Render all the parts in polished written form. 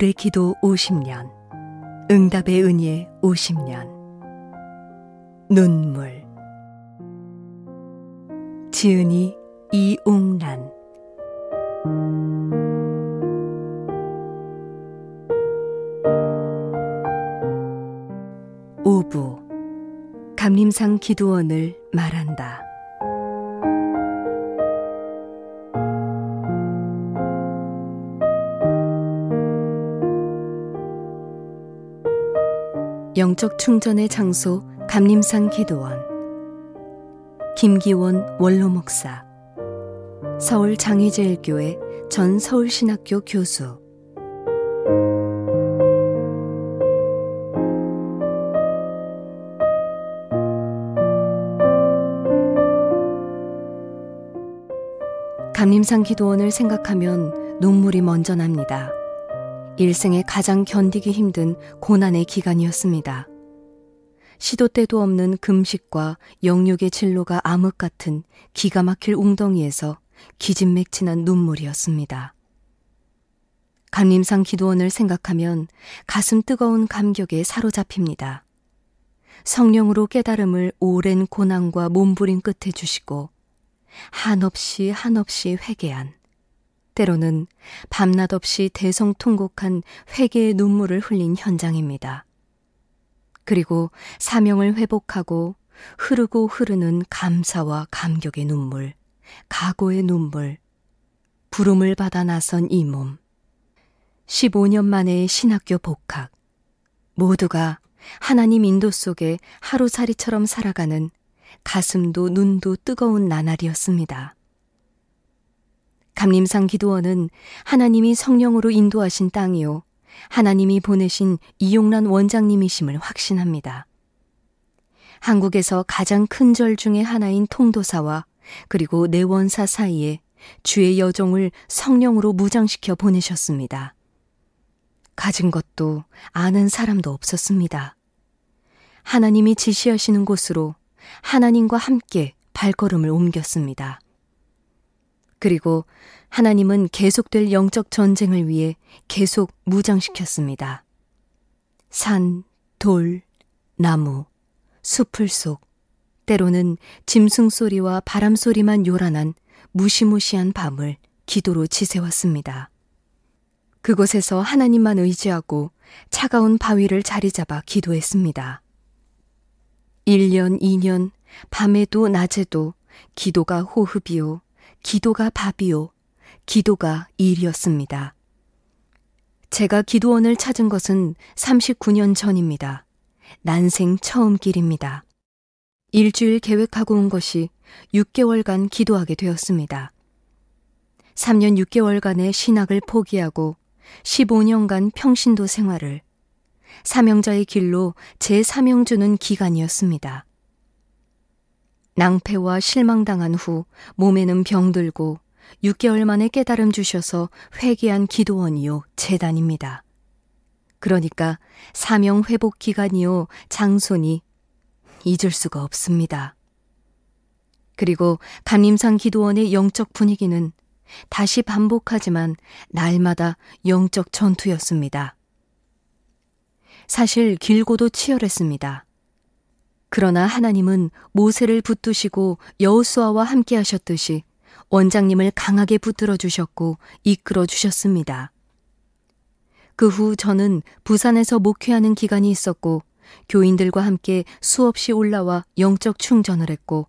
올해 기도 50년, 응답의 은혜 50년. 눈물. 지은이 이웅란. 오부. 감림산 기도원을 말한다. 영적 충전의 장소 감림산 기도원. 김기원 원로 목사, 서울 장희제일교회 전 서울신학교 교수. 감림산 기도원을 생각하면 눈물이 먼저 납니다. 일생에 가장 견디기 힘든 고난의 기간이었습니다. 시도 때도 없는 금식과 영육의 진로가 암흑 같은 기가 막힐 웅덩이에서 기진맥진한 눈물이었습니다. 감림산 기도원을 생각하면 가슴 뜨거운 감격에 사로잡힙니다. 성령으로 깨달음을 오랜 고난과 몸부림 끝에 주시고 한없이 회개한, 때로는 밤낮 없이 대성통곡한 회개의 눈물을 흘린 현장입니다. 그리고 사명을 회복하고 흐르고 흐르는 감사와 감격의 눈물, 각오의 눈물, 부름을 받아 나선 이 몸. 15년 만의 신학교 복학. 모두가 하나님 인도 속에 하루살이처럼 살아가는 가슴도 눈도 뜨거운 나날이었습니다. 감림산 기도원은 하나님이 성령으로 인도하신 땅이요, 하나님이 보내신 이용란 원장님이심을 확신합니다. 한국에서 가장 큰 절 중에 하나인 통도사와 그리고 내원사 사이에 주의 여종을 성령으로 무장시켜 보내셨습니다. 가진 것도 아는 사람도 없었습니다. 하나님이 지시하시는 곳으로 하나님과 함께 발걸음을 옮겼습니다. 그리고 하나님은 계속될 영적 전쟁을 위해 계속 무장시켰습니다. 산, 돌, 나무, 숲을 속, 때로는 짐승 소리와 바람 소리만 요란한 무시무시한 밤을 기도로 지새웠습니다. 그곳에서 하나님만 의지하고 차가운 바위를 자리 잡아 기도했습니다. 1년, 2년, 밤에도 낮에도 기도가 호흡이요, 기도가 밥이요, 기도가 일이었습니다. 제가 기도원을 찾은 것은 39년 전입니다. 난생 처음 길입니다. 일주일 계획하고 온 것이 6개월간 기도하게 되었습니다. 3년 6개월간의 신학을 포기하고 15년간 평신도 생활을, 사명자의 길로 제 사명 주는 기간이었습니다. 낭패와 실망당한 후 몸에는 병들고 6개월 만에 깨달음 주셔서 회개한 기도원이요, 재단입니다. 그러니까 사명 회복 기간이요, 장소니 잊을 수가 없습니다. 그리고 감림산 기도원의 영적 분위기는 다시 반복하지만 날마다 영적 전투였습니다. 사실 길고도 치열했습니다. 그러나 하나님은 모세를 붙드시고 여호수아와 함께 하셨듯이 원장님을 강하게 붙들어 주셨고 이끌어 주셨습니다. 그 후 저는 부산에서 목회하는 기간이 있었고 교인들과 함께 수없이 올라와 영적 충전을 했고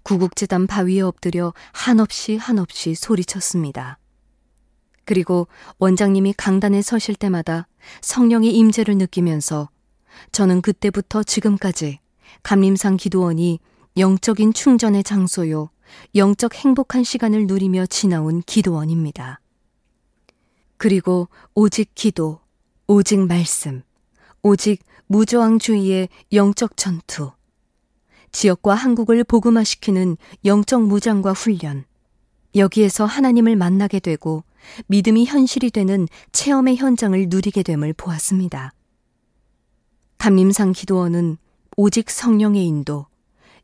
구국지단 바위에 엎드려 한없이 소리쳤습니다. 그리고 원장님이 강단에 서실 때마다 성령의 임재를 느끼면서 저는 그때부터 지금까지 감림산 기도원이 영적인 충전의 장소요, 영적 행복한 시간을 누리며 지나온 기도원입니다. 그리고 오직 기도, 오직 말씀, 오직 무저항주의의 영적 전투, 지역과 한국을 복음화시키는 영적 무장과 훈련, 여기에서 하나님을 만나게 되고 믿음이 현실이 되는 체험의 현장을 누리게 됨을 보았습니다. 감림산 기도원은 오직 성령의 인도,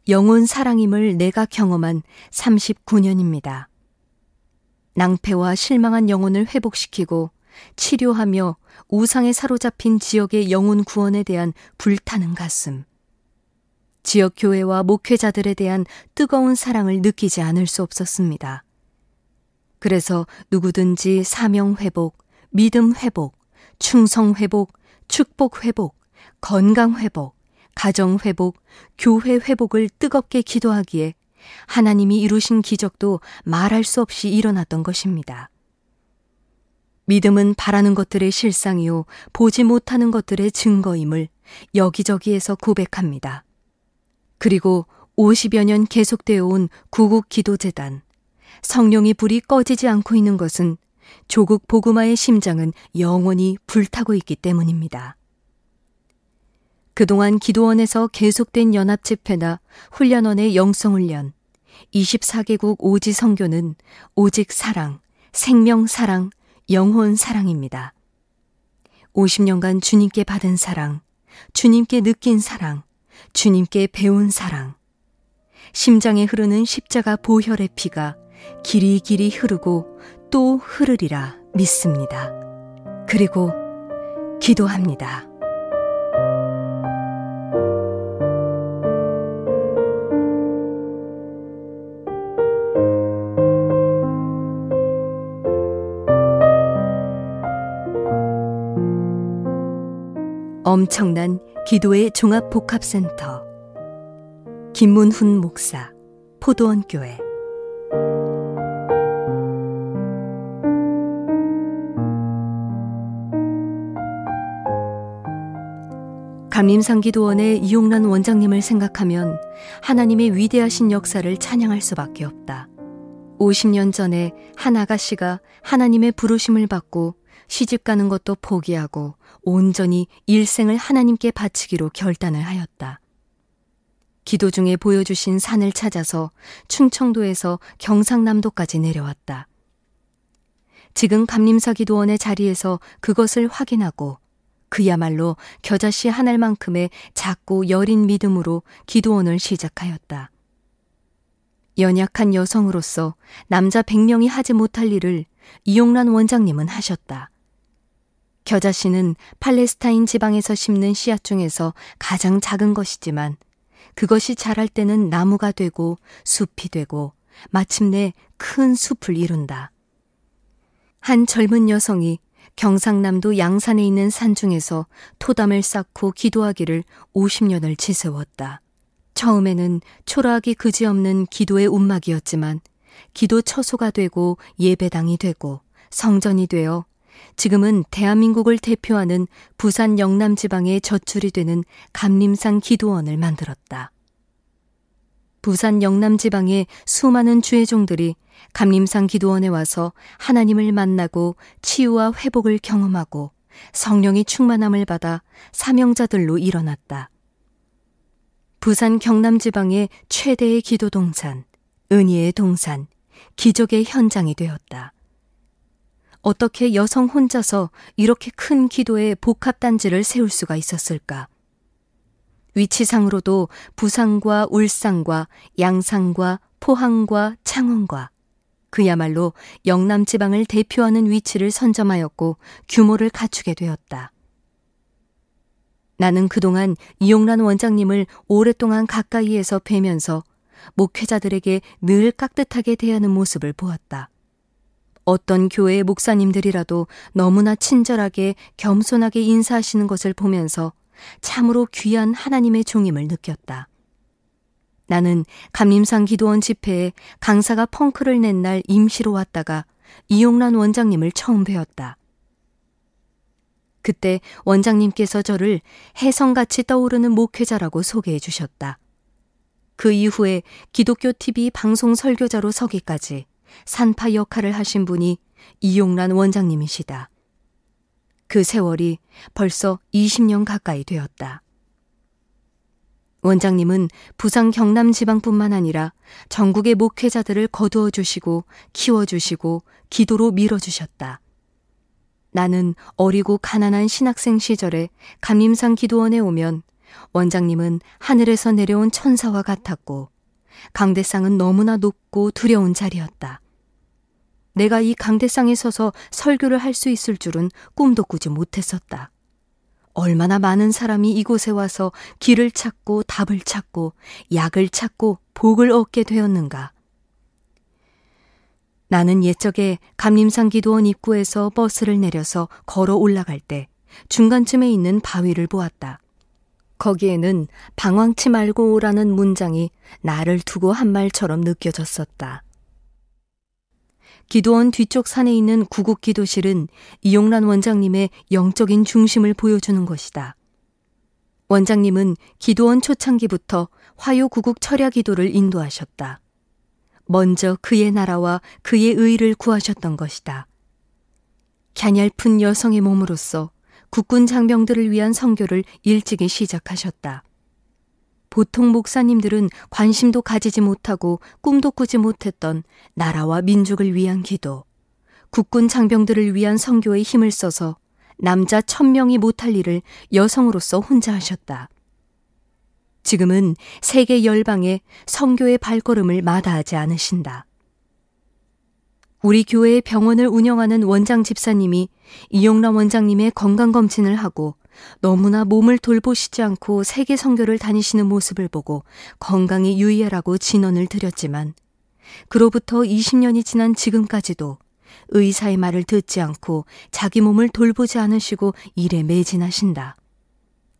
영혼 사랑임을 내가 경험한 39년입니다. 낭패와 실망한 영혼을 회복시키고 치료하며 우상에 사로잡힌 지역의 영혼 구원에 대한 불타는 가슴, 지역 교회와 목회자들에 대한 뜨거운 사랑을 느끼지 않을 수 없었습니다. 그래서 누구든지 사명 회복, 믿음 회복, 충성 회복, 축복 회복, 건강 회복, 가정 회복, 교회 회복을 뜨겁게 기도하기에 하나님이 이루신 기적도 말할 수 없이 일어났던 것입니다. 믿음은 바라는 것들의 실상이요 보지 못하는 것들의 증거임을 여기저기에서 고백합니다. 그리고 50여 년 계속되어 온 구국기도재단, 성령의 불이 꺼지지 않고 있는 것은 조국 복음화의 심장은 영원히 불타고 있기 때문입니다. 그동안 기도원에서 계속된 연합집회나 훈련원의 영성훈련, 24개국 오지 선교는 오직 사랑, 생명 사랑, 영혼 사랑입니다. 50년간 주님께 받은 사랑, 주님께 느낀 사랑, 주님께 배운 사랑, 심장에 흐르는 십자가 보혈의 피가 길이길이 흐르고 또 흐르리라 믿습니다. 그리고 기도합니다. 엄청난 기도의 종합복합센터 김문훈 목사, 포도원교회. 감림산기도원의 이용란 원장님을 생각하면 하나님의 위대하신 역사를 찬양할 수밖에 없다. 50년 전에 한 아가씨가 하나님의 부르심을 받고 시집가는 것도 포기하고 온전히 일생을 하나님께 바치기로 결단을 하였다. 기도 중에 보여주신 산을 찾아서 충청도에서 경상남도까지 내려왔다. 지금 감림사기도원의 자리에서 그것을 확인하고 그야말로 겨자씨 한 알만큼의 작고 여린 믿음으로 기도원을 시작하였다. 연약한 여성으로서 남자 100명이 하지 못할 일을 이용란 원장님은 하셨다. 겨자씨는 팔레스타인 지방에서 심는 씨앗 중에서 가장 작은 것이지만 그것이 자랄 때는 나무가 되고 숲이 되고 마침내 큰 숲을 이룬다. 한 젊은 여성이 경상남도 양산에 있는 산 중에서 토담을 쌓고 기도하기를 50년을 지새웠다. 처음에는 초라하기 그지없는 기도의 움막이었지만 기도 처소가 되고 예배당이 되고 성전이 되어 지금은 대한민국을 대표하는 부산 영남지방의 젖줄이 되는 감림산 기도원을 만들었다. 부산 영남지방의 수많은 주회종들이 감림산 기도원에 와서 하나님을 만나고 치유와 회복을 경험하고 성령의 충만함을 받아 사명자들로 일어났다. 부산 경남지방의 최대의 기도 동산, 은희의 동산, 기적의 현장이 되었다. 어떻게 여성 혼자서 이렇게 큰 기도의 복합단지를 세울 수가 있었을까? 위치상으로도 부산과 울산과 양산과 포항과 창원과 그야말로 영남지방을 대표하는 위치를 선점하였고 규모를 갖추게 되었다. 나는 그동안 이용란 원장님을 오랫동안 가까이에서 뵈면서 목회자들에게 늘 깍듯하게 대하는 모습을 보았다. 어떤 교회의 목사님들이라도 너무나 친절하게 겸손하게 인사하시는 것을 보면서 참으로 귀한 하나님의 종임을 느꼈다. 나는 감림산 기도원 집회에 강사가 펑크를 낸 날 임시로 왔다가 이용란 원장님을 처음 뵈었다. 그때 원장님께서 저를 혜성같이 떠오르는 목회자라고 소개해 주셨다. 그 이후에 기독교 TV 방송 설교자로 서기까지 산파 역할을 하신 분이 이용란 원장님이시다. 그 세월이 벌써 20년 가까이 되었다. 원장님은 부산 경남지방뿐만 아니라 전국의 목회자들을 거두어 주시고 키워주시고 기도로 밀어주셨다. 나는 어리고 가난한 신학생 시절에 감림산 기도원에 오면 원장님은 하늘에서 내려온 천사와 같았고 강대상은 너무나 높고 두려운 자리였다. 내가 이 강대상에 서서 설교를 할 수 있을 줄은 꿈도 꾸지 못했었다. 얼마나 많은 사람이 이곳에 와서 길을 찾고 답을 찾고 약을 찾고 복을 얻게 되었는가. 나는 옛적에 감림산 기도원 입구에서 버스를 내려서 걸어 올라갈 때 중간쯤에 있는 바위를 보았다. 거기에는 방황치 말고 오라는 문장이 나를 두고 한 말처럼 느껴졌었다. 기도원 뒤쪽 산에 있는 구국기도실은 이용란 원장님의 영적인 중심을 보여주는 것이다. 원장님은 기도원 초창기부터 화요구국 철야 기도를 인도하셨다. 먼저 그의 나라와 그의 의를 구하셨던 것이다. 갸냘픈 여성의 몸으로서 국군 장병들을 위한 선교를 일찍이 시작하셨다. 보통 목사님들은 관심도 가지지 못하고 꿈도 꾸지 못했던 나라와 민족을 위한 기도, 국군 장병들을 위한 선교에 힘을 써서 남자 1000명이 못할 일을 여성으로서 혼자 하셨다. 지금은 세계 열방에 선교의 발걸음을 마다하지 않으신다. 우리 교회의 병원을 운영하는 원장 집사님이 이용란 원장님의 건강검진을 하고 너무나 몸을 돌보시지 않고 세계 선교를 다니시는 모습을 보고 건강이 유의하라고 진언을 드렸지만 그로부터 20년이 지난 지금까지도 의사의 말을 듣지 않고 자기 몸을 돌보지 않으시고 일에 매진하신다.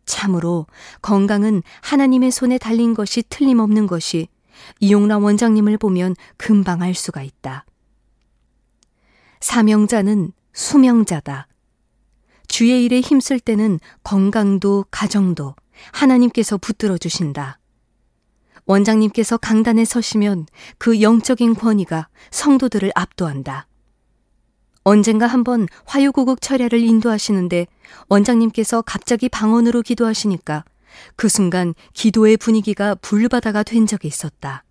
참으로 건강은 하나님의 손에 달린 것이 틀림없는 것이 이용란 원장님을 보면 금방 알 수가 있다. 사명자는 수명자다. 주의 일에 힘쓸 때는 건강도 가정도 하나님께서 붙들어 주신다. 원장님께서 강단에 서시면 그 영적인 권위가 성도들을 압도한다. 언젠가 한번 화요구국 철야를 인도하시는데 원장님께서 갑자기 방언으로 기도하시니까 그 순간 기도의 분위기가 불바다가 된 적이 있었다.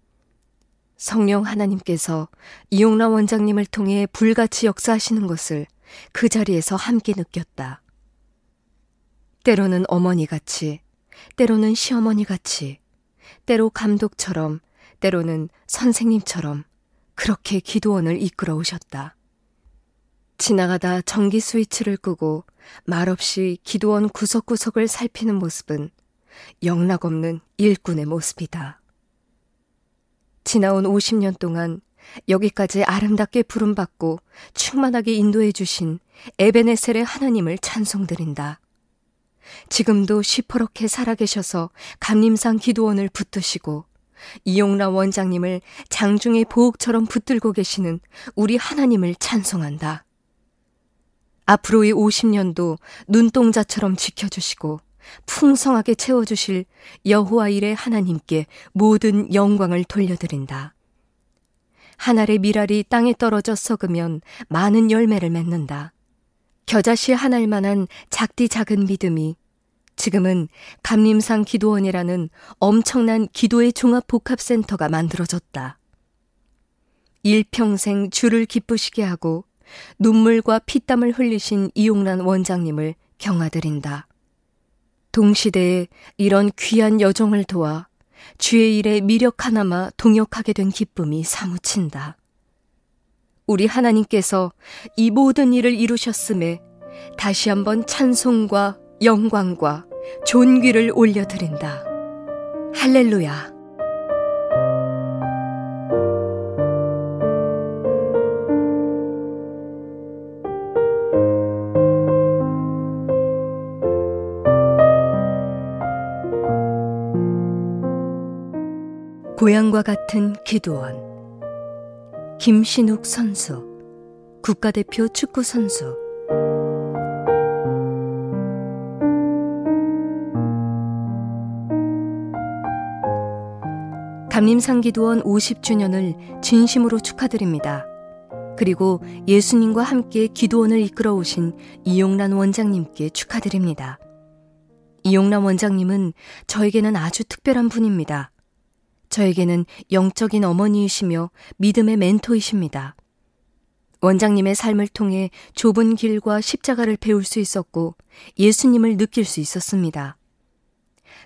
성령 하나님께서 이용란 원장님을 통해 불같이 역사하시는 것을 그 자리에서 함께 느꼈다. 때로는 어머니같이, 때로는 시어머니같이, 때로 감독처럼, 때로는 선생님처럼 그렇게 기도원을 이끌어 오셨다. 지나가다 전기 스위치를 끄고 말없이 기도원 구석구석을 살피는 모습은 영락없는 일꾼의 모습이다. 지나온 50년 동안 여기까지 아름답게 부름받고 충만하게 인도해 주신 에베네셀의 하나님을 찬송드린다. 지금도 시퍼렇게 살아계셔서 감림산 기도원을 붙드시고 이용란 원장님을 장중의 보옥처럼 붙들고 계시는 우리 하나님을 찬송한다. 앞으로의 50년도 눈동자처럼 지켜주시고 풍성하게 채워주실 여호와 일의 하나님께 모든 영광을 돌려드린다. 한 알의 밀알이 땅에 떨어져 썩으면 많은 열매를 맺는다. 겨자씨 한 알만한 작디 작은 믿음이 지금은 감림산 기도원이라는 엄청난 기도의 종합복합센터가 만들어졌다. 일평생 주를 기쁘시게 하고 눈물과 피땀을 흘리신 이용란 원장님을 경아드린다. 동시대에 이런 귀한 여정을 도와 주의 일에 미력 하나마 동역하게 된 기쁨이 사무친다. 우리 하나님께서 이 모든 일을 이루셨음에 다시 한번 찬송과 영광과 존귀를 올려드린다. 할렐루야. 고향과 같은 기도원. 김신욱 선수, 국가대표 축구 선수. 감림산 기도원 50주년을 진심으로 축하드립니다. 그리고 예수님과 함께 기도원을 이끌어 오신 이용란 원장님께 축하드립니다. 이용란 원장님은 저에게는 아주 특별한 분입니다. 저에게는 영적인 어머니이시며 믿음의 멘토이십니다. 원장님의 삶을 통해 좁은 길과 십자가를 배울 수 있었고 예수님을 느낄 수 있었습니다.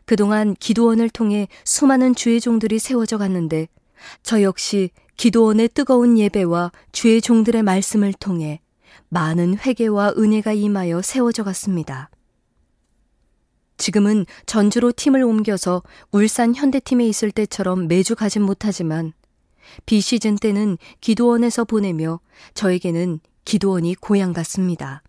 그동안 기도원을 통해 수많은 주의 종들이 세워져 갔는데 저 역시 기도원의 뜨거운 예배와 주의 종들의 말씀을 통해 많은 회개와 은혜가 임하여 세워져 갔습니다. 지금은 전주로 팀을 옮겨서 울산 현대팀에 있을 때처럼 매주 가진 못하지만 비시즌 때는 기도원에서 보내며 저에게는 기도원이 고향 같습니다.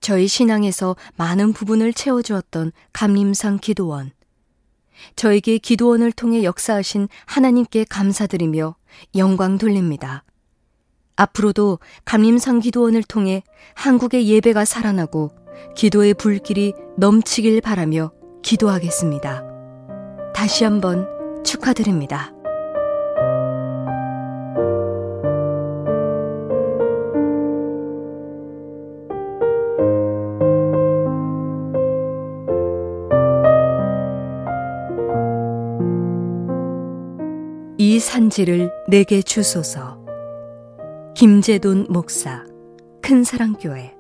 저희 신앙에서 많은 부분을 채워주었던 감림산 기도원. 저에게 기도원을 통해 역사하신 하나님께 감사드리며 영광 돌립니다. 앞으로도 감림산 기도원을 통해 한국의 예배가 살아나고 기도의 불길이 넘치길 바라며 기도하겠습니다. 다시 한번 축하드립니다. 이 산지를 내게 주소서. 김재돈 목사, 큰사랑교회.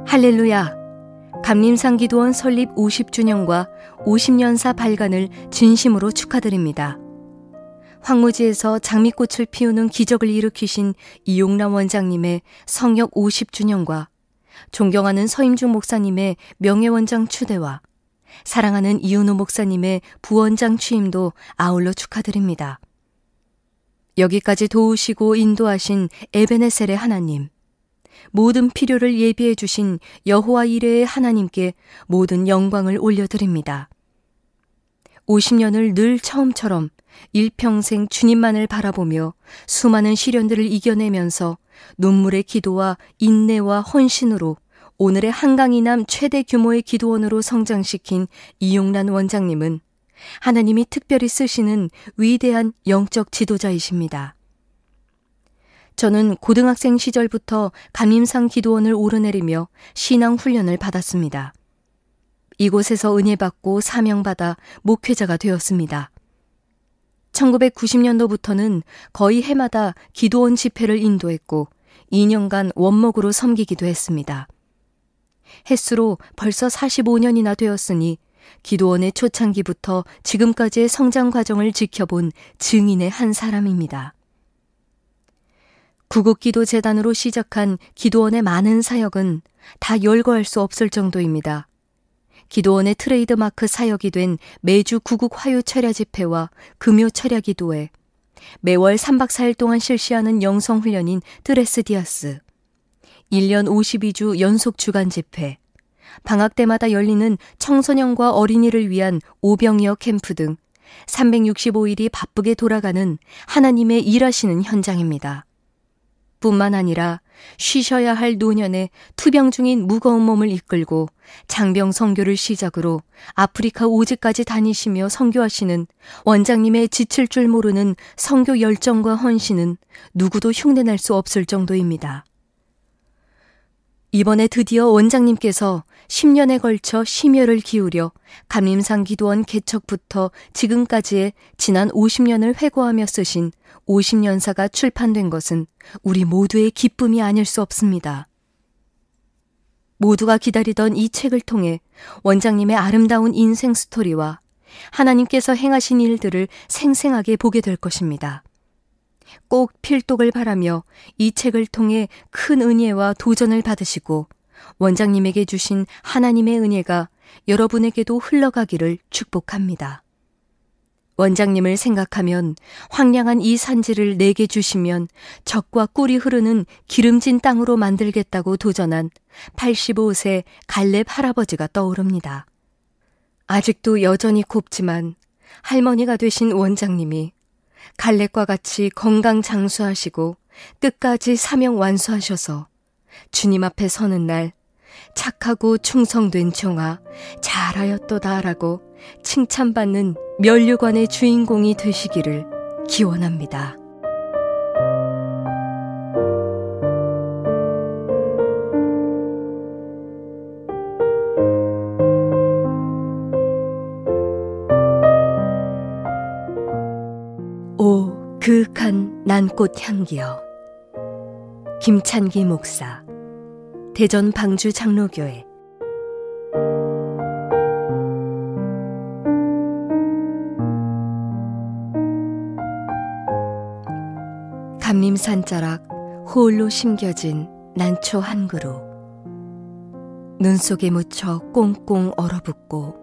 할렐루야! 감림산 기도원 설립 50주년과 50년사 발간을 진심으로 축하드립니다. 황무지에서 장미꽃을 피우는 기적을 일으키신 이용남 원장님의 성역 50주년과 존경하는 서임중 목사님의 명예원장 추대와 사랑하는 이은호 목사님의 부원장 취임도 아울러 축하드립니다. 여기까지 도우시고 인도하신 에베네셀의 하나님, 모든 필요를 예비해 주신 여호와 이레의 하나님께 모든 영광을 올려드립니다. 50년을 늘 처음처럼 일평생 주님만을 바라보며 수많은 시련들을 이겨내면서 눈물의 기도와 인내와 헌신으로 오늘의 한강이남 최대 규모의 기도원으로 성장시킨 이용란 원장님은 하나님이 특별히 쓰시는 위대한 영적 지도자이십니다. 저는 고등학생 시절부터 감림산 기도원을 오르내리며 신앙 훈련을 받았습니다. 이곳에서 은혜받고 사명받아 목회자가 되었습니다. 1990년도부터는 거의 해마다 기도원 집회를 인도했고 2년간 원목으로 섬기기도 했습니다. 햇수로 벌써 45년이나 되었으니 기도원의 초창기부터 지금까지의 성장 과정을 지켜본 증인의 한 사람입니다. 구국기도재단으로 시작한 기도원의 많은 사역은 다 열거할 수 없을 정도입니다. 기도원의 트레이드마크 사역이 된 매주 구국 화요 철야 집회와 금요 철야 기도회, 매월 3박 4일 동안 실시하는 영성훈련인 트레스디아스, 1년 52주 연속 주간 집회, 방학 때마다 열리는 청소년과 어린이를 위한 오병이어 캠프 등 365일이 바쁘게 돌아가는 하나님의 일하시는 현장입니다. 뿐만 아니라 쉬셔야 할 노년에 투병 중인 무거운 몸을 이끌고 장병 선교를 시작으로 아프리카 오지까지 다니시며 선교하시는 원장님의 지칠 줄 모르는 선교 열정과 헌신은 누구도 흉내낼 수 없을 정도입니다. 이번에 드디어 원장님께서 10년에 걸쳐 심혈을 기울여 감림산 기도원 개척부터 지금까지의 지난 50년을 회고하며 쓰신 50년사가 출판된 것은 우리 모두의 기쁨이 아닐 수 없습니다. 모두가 기다리던 이 책을 통해 원장님의 아름다운 인생 스토리와 하나님께서 행하신 일들을 생생하게 보게 될 것입니다. 꼭 필독을 바라며 이 책을 통해 큰 은혜와 도전을 받으시고 원장님에게 주신 하나님의 은혜가 여러분에게도 흘러가기를 축복합니다. 원장님을 생각하면 황량한 이 산지를 내게 주시면 젖과 꿀이 흐르는 기름진 땅으로 만들겠다고 도전한 85세 갈렙 할아버지가 떠오릅니다. 아직도 여전히 곱지만 할머니가 되신 원장님이 갈렙과 같이 건강 장수하시고 끝까지 사명 완수하셔서 주님 앞에 서는 날 착하고 충성된 종아 잘하였도다라고 칭찬받는 면류관의 주인공이 되시기를 기원합니다. 오 그윽한 난꽃 향기여. 김찬기 목사, 대전 방주 장로교회 감림산자락 홀로 심겨진 난초 한 그루 눈 속에 묻혀 꽁꽁 얼어붙고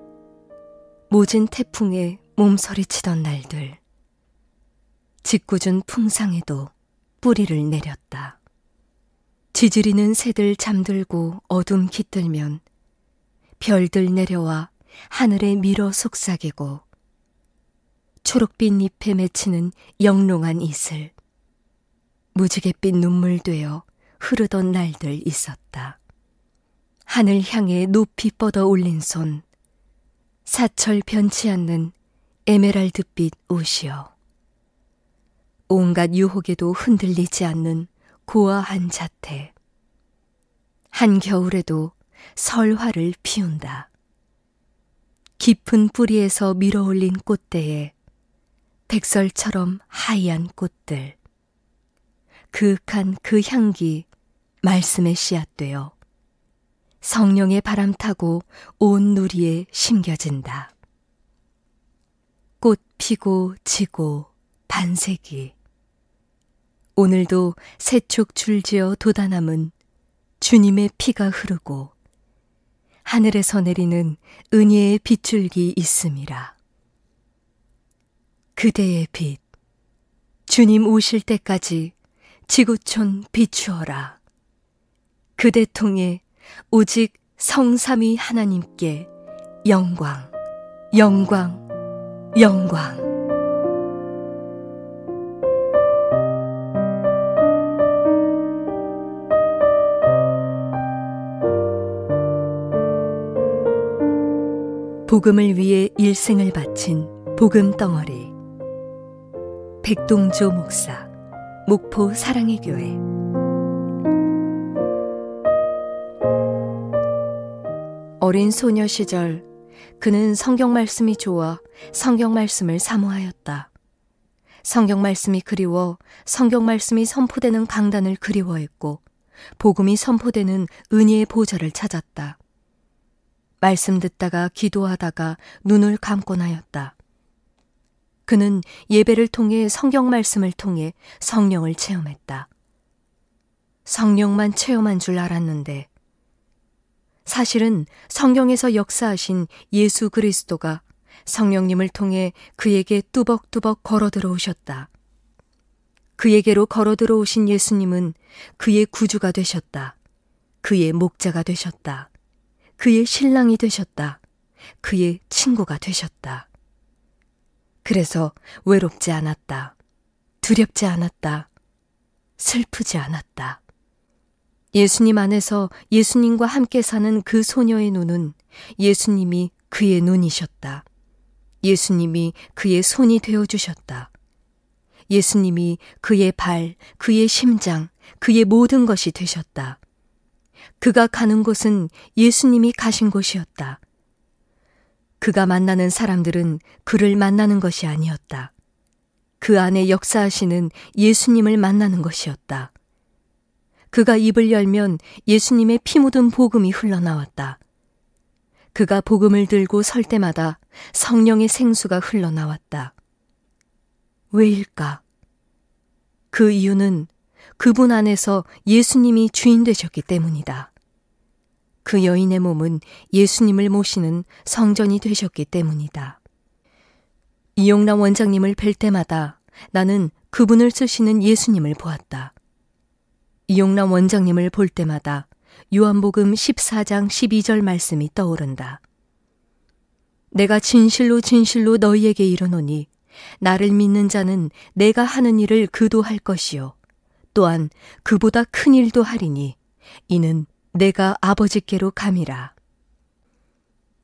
모진 태풍에 몸서리치던 날들 짓궂은 풍상에도 뿌리를 내렸다. 지지리는 새들 잠들고 어둠 깃들면 별들 내려와 하늘에 밀어 속삭이고 초록빛 잎에 맺히는 영롱한 이슬 무지갯빛 눈물 되어 흐르던 날들 있었다. 하늘 향해 높이 뻗어 올린 손 사철 변치 않는 에메랄드빛 옷이여 온갖 유혹에도 흔들리지 않는 고아한 자태 한겨울에도 설화를 피운다. 깊은 뿌리에서 밀어올린 꽃대에 백설처럼 하얀 꽃들 그윽한 그 향기 말씀의 씨앗되어 성령의 바람 타고 온 누리에 심겨진다. 꽃 피고 지고 반세기 오늘도 세축 줄지어 돋아남은 주님의 피가 흐르고 하늘에서 내리는 은혜의 빗줄기 있음이라. 그대의 빛 주님 오실 때까지 지구촌 비추어라. 그대 통해 오직 성삼위 하나님께 영광, 영광, 영광. 복음을 위해 일생을 바친 복음 덩어리 백동조 목사 목포 사랑의 교회 어린 소녀 시절 그는 성경 말씀이 좋아 성경 말씀을 사모하였다. 성경 말씀이 그리워 성경 말씀이 선포되는 강단을 그리워했고 복음이 선포되는 은혜의 보좌를 찾았다. 말씀 듣다가 기도하다가 눈을 감곤 하였다. 그는 예배를 통해 성경 말씀을 통해 성령을 체험했다. 성령만 체험한 줄 알았는데 사실은 성경에서 역사하신 예수 그리스도가 성령님을 통해 그에게 뚜벅뚜벅 걸어 들어오셨다. 그에게로 걸어 들어오신 예수님은 그의 구주가 되셨다. 그의 목자가 되셨다. 그의 신랑이 되셨다. 그의 친구가 되셨다. 그래서 외롭지 않았다. 두렵지 않았다. 슬프지 않았다. 예수님 안에서 예수님과 함께 사는 그 소녀의 눈은 예수님이 그의 눈이셨다. 예수님이 그의 손이 되어주셨다. 예수님이 그의 발, 그의 심장, 그의 모든 것이 되셨다. 그가 가는 곳은 예수님이 가신 곳이었다. 그가 만나는 사람들은 그를 만나는 것이 아니었다. 그 안에 역사하시는 예수님을 만나는 것이었다. 그가 입을 열면 예수님의 피 묻은 복음이 흘러나왔다. 그가 복음을 들고 설 때마다 성령의 생수가 흘러나왔다. 왜일까? 그 이유는 그분 안에서 예수님이 주인 되셨기 때문이다. 그 여인의 몸은 예수님을 모시는 성전이 되셨기 때문이다. 이용남 원장님을 뵐 때마다 나는 그분을 쓰시는 예수님을 보았다. 이용남 원장님을 볼 때마다 요한복음 14장 12절 말씀이 떠오른다. 내가 진실로 진실로 너희에게 이르노니 나를 믿는 자는 내가 하는 일을 그도 할 것이요 또한 그보다 큰 일도 하리니 이는 내가 아버지께로 감이라.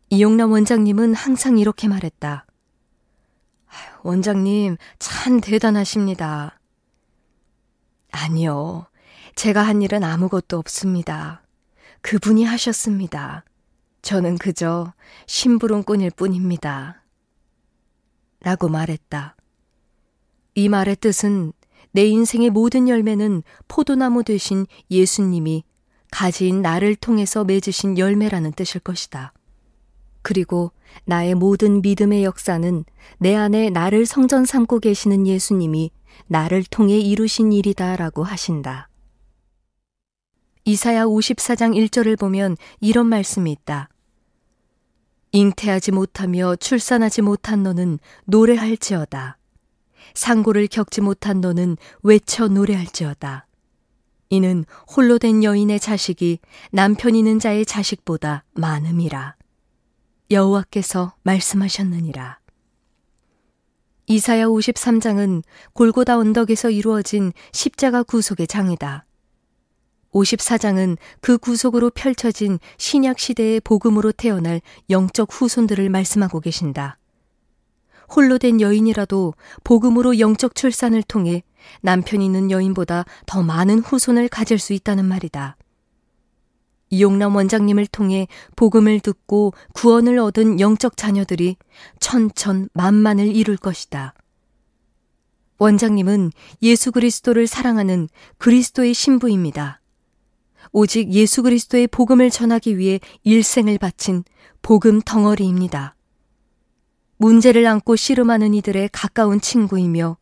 이용남 원장님은 항상 이렇게 말했다. 원장님 참 대단하십니다. 아니요. 제가 한 일은 아무것도 없습니다. 그분이 하셨습니다. 저는 그저 심부름꾼일 뿐입니다. 라고 말했다. 이 말의 뜻은 내 인생의 모든 열매는 포도나무 되신 예수님이 가지인 나를 통해서 맺으신 열매라는 뜻일 것이다. 그리고 나의 모든 믿음의 역사는 내 안에 나를 성전 삼고 계시는 예수님이 나를 통해 이루신 일이다라고 하신다. 이사야 54장 1절을 보면 이런 말씀이 있다. 잉태하지 못하며 출산하지 못한 너는 노래할지어다. 상고를 겪지 못한 너는 외쳐 노래할지어다. 이는 홀로 된 여인의 자식이 남편 있는 자의 자식보다 많음이라. 여호와께서 말씀하셨느니라. 이사야 53장은 골고다 언덕에서 이루어진 십자가 구속의 장이다. 54장은 그 구속으로 펼쳐진 신약 시대의 복음으로 태어날 영적 후손들을 말씀하고 계신다. 홀로 된 여인이라도 복음으로 영적 출산을 통해 남편 있는 여인보다 더 많은 후손을 가질 수 있다는 말이다. 이용남 원장님을 통해 복음을 듣고 구원을 얻은 영적 자녀들이 천천만만을 이룰 것이다. 원장님은 예수 그리스도를 사랑하는 그리스도의 신부입니다. 오직 예수 그리스도의 복음을 전하기 위해 일생을 바친 복음 덩어리입니다. 문제를 안고 씨름하는 이들의 가까운 친구이며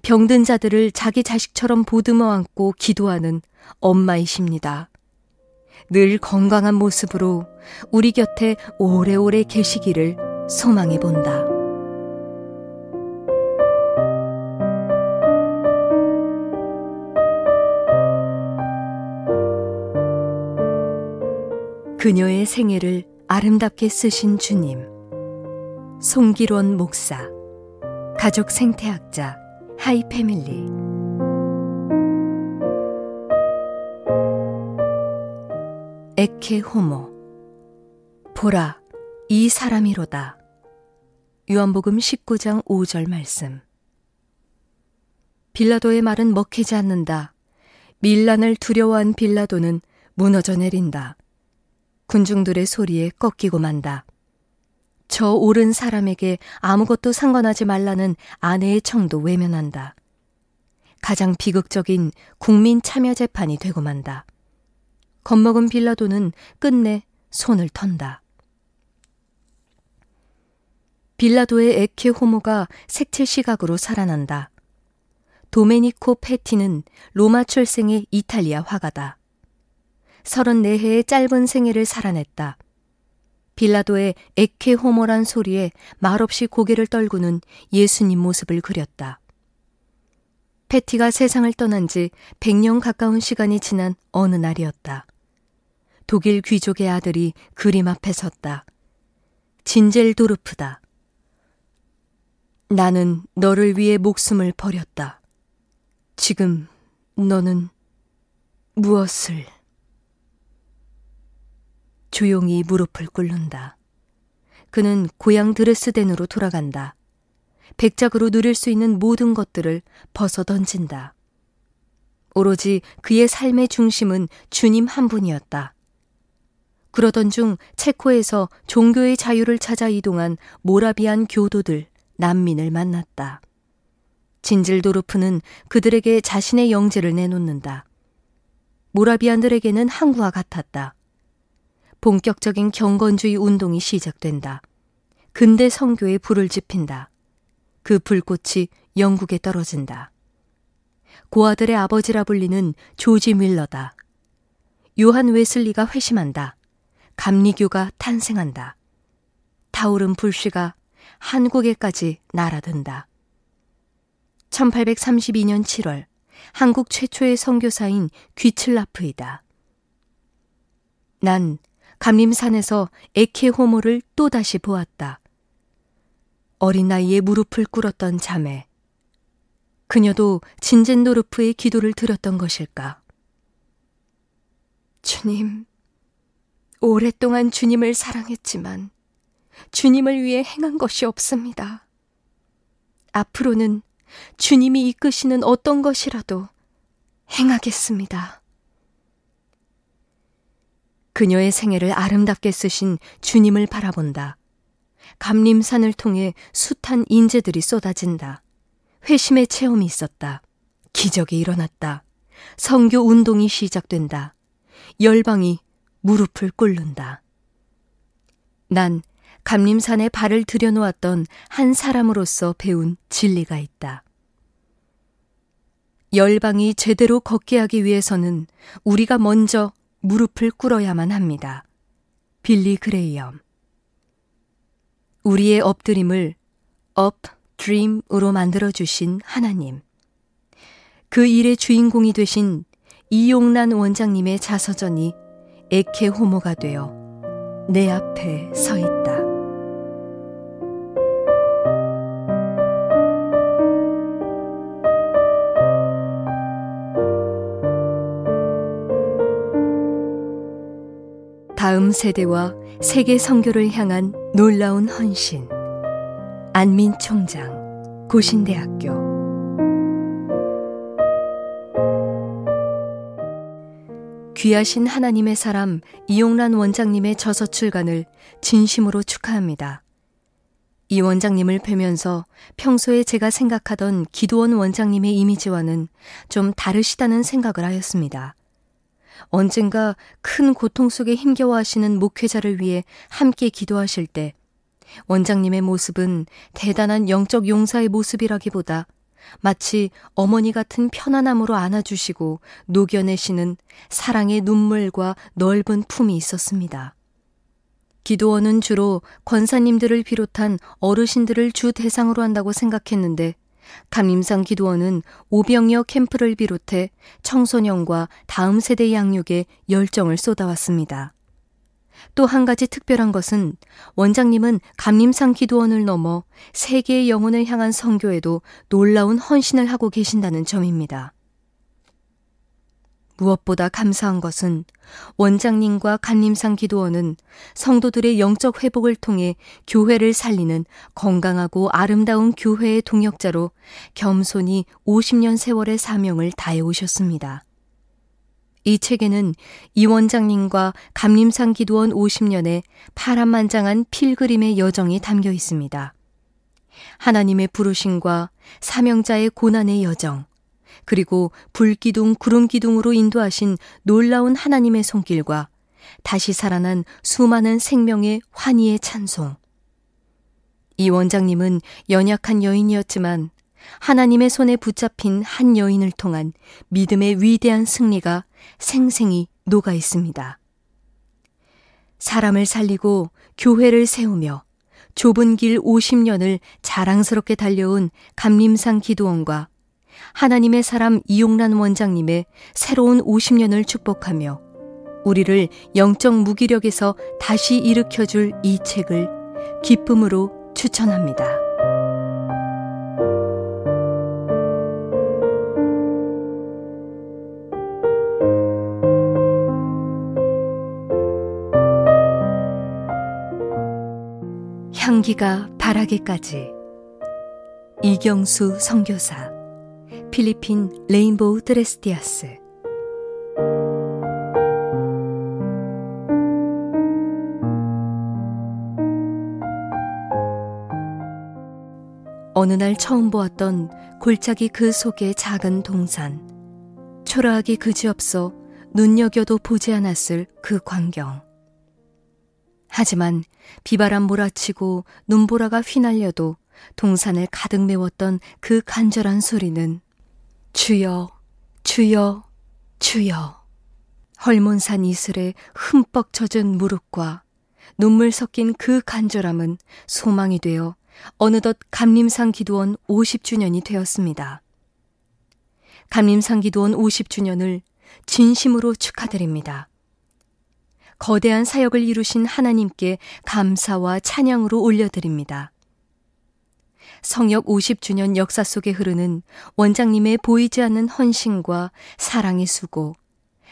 병든 자들을 자기 자식처럼 보듬어 안고 기도하는 엄마이십니다. 늘 건강한 모습으로 우리 곁에 오래오래 계시기를 소망해 본다. 그녀의 생애를 아름답게 쓰신 주님. 송길원 목사, 가족 생태학자, 하이패밀리. 에케 호모. 보라, 이 사람이로다. 요한복음 19장 5절 말씀. 빌라도의 말은 먹히지 않는다. 밀란을 두려워한 빌라도는 무너져 내린다. 군중들의 소리에 꺾이고 만다. 저 옳은 사람에게 아무것도 상관하지 말라는 아내의 청도 외면한다. 가장 비극적인 국민 참여 재판이 되고 만다. 겁먹은 빌라도는 끝내 손을 턴다. 빌라도의 에케 호모가 색채 시각으로 살아난다. 도메니코 페티는 로마 출생의 이탈리아 화가다. 34해의 짧은 생애를 살아냈다. 빌라도의 에케 호모란 소리에 말없이 고개를 떨구는 예수님 모습을 그렸다. 페티가 세상을 떠난 지 100년 가까운 시간이 지난 어느 날이었다. 독일 귀족의 아들이 그림 앞에 섰다. 진젤도르프다. 나는 너를 위해 목숨을 버렸다. 지금 너는 무엇을... 조용히 무릎을 꿇는다. 그는 고향 드레스덴으로 돌아간다. 백작으로 누릴 수 있는 모든 것들을 벗어 던진다. 오로지 그의 삶의 중심은 주님 한 분이었다. 그러던 중 체코에서 종교의 자유를 찾아 이동한 모라비안 교도들, 난민을 만났다. 진즐도르프는 그들에게 자신의 영재를 내놓는다. 모라비안들에게는 항구와 같았다. 본격적인 경건주의 운동이 시작된다. 근대 선교에 불을 지핀다. 그 불꽃이 영국에 떨어진다. 고아들의 아버지라 불리는 조지 밀러다. 요한 웨슬리가 회심한다. 감리교가 탄생한다. 타오른 불씨가 한국에까지 날아든다. 1832년 7월 한국 최초의 선교사인 귀칠라프이다. 난 감림산에서 에케 호모를 또다시 보았다. 어린 나이에 무릎을 꿇었던 자매. 그녀도 진젠도르프의 기도를 드렸던 것일까? 주님, 오랫동안 주님을 사랑했지만 주님을 위해 행한 것이 없습니다. 앞으로는 주님이 이끄시는 어떤 것이라도 행하겠습니다. 그녀의 생애를 아름답게 쓰신 주님을 바라본다. 감림산을 통해 숱한 인재들이 쏟아진다. 회심의 체험이 있었다. 기적이 일어났다. 선교 운동이 시작된다. 열방이 무릎을 꿇는다. 난 감림산에 발을 들여놓았던 한 사람으로서 배운 진리가 있다. 열방이 제대로 걷게 하기 위해서는 우리가 먼저 무릎을 꿇어야만 합니다. 빌리 그레이엄. 우리의 엎드림을 업드림으로 만들어주신 하나님. 그 일의 주인공이 되신 이용란 원장님의 자서전이 에케 호모가 되어 내 앞에 서 있다. 다음 세대와 세계 선교를 향한 놀라운 헌신. 안민총장, 고신대학교. 귀하신 하나님의 사람 이용란 원장님의 저서 출간을 진심으로 축하합니다. 이 원장님을 뵈면서 평소에 제가 생각하던 기도원 원장님의 이미지와는 좀 다르시다는 생각을 하였습니다. 언젠가 큰 고통 속에 힘겨워하시는 목회자를 위해 함께 기도하실 때 원장님의 모습은 대단한 영적 용사의 모습이라기보다 마치 어머니 같은 편안함으로 안아주시고 녹여내시는 사랑의 눈물과 넓은 품이 있었습니다. 기도원은 주로 권사님들을 비롯한 어르신들을 주 대상으로 한다고 생각했는데 감림산 기도원은 오병이어 캠프를 비롯해 청소년과 다음 세대 양육에 열정을 쏟아왔습니다. 또 한 가지 특별한 것은 원장님은 감림산 기도원을 넘어 세계의 영혼을 향한 선교에도 놀라운 헌신을 하고 계신다는 점입니다. 무엇보다 감사한 것은 원장님과 감림산 기도원은 성도들의 영적 회복을 통해 교회를 살리는 건강하고 아름다운 교회의 동역자로 겸손히 50년 세월의 사명을 다해 오셨습니다. 이 책에는 이 원장님과 감림산 기도원 50년의 파란만장한 필그림의 여정이 담겨 있습니다. 하나님의 부르심과 사명자의 고난의 여정, 그리고 불기둥, 구름기둥으로 인도하신 놀라운 하나님의 손길과 다시 살아난 수많은 생명의 환희의 찬송. 이 원장님은 연약한 여인이었지만 하나님의 손에 붙잡힌 한 여인을 통한 믿음의 위대한 승리가 생생히 녹아 있습니다. 사람을 살리고 교회를 세우며 좁은 길 50년을 자랑스럽게 달려온 감림산 기도원과 하나님의 사람 이용란 원장님의 새로운 50년을 축복하며 우리를 영적 무기력에서 다시 일으켜줄 이 책을 기쁨으로 추천합니다. 향기가 바라기까지. 이경수 선교사, 필리핀 레인보우 드레스디아스. 어느 날 처음 보았던 골짜기 그 속의 작은 동산, 초라하기 그지없어 눈여겨도 보지 않았을 그 광경. 하지만 비바람 몰아치고 눈보라가 휘날려도 동산을 가득 메웠던 그 간절한 소리는 주여, 주여, 주여. 헐몬산 이슬에 흠뻑 젖은 무릎과 눈물 섞인 그 간절함은 소망이 되어 어느덧 감림산 기도원 50주년이 되었습니다. 감림산 기도원 50주년을 진심으로 축하드립니다. 거대한 사역을 이루신 하나님께 감사와 찬양으로 올려드립니다. 성역 50주년 역사 속에 흐르는 원장님의 보이지 않는 헌신과 사랑의 수고,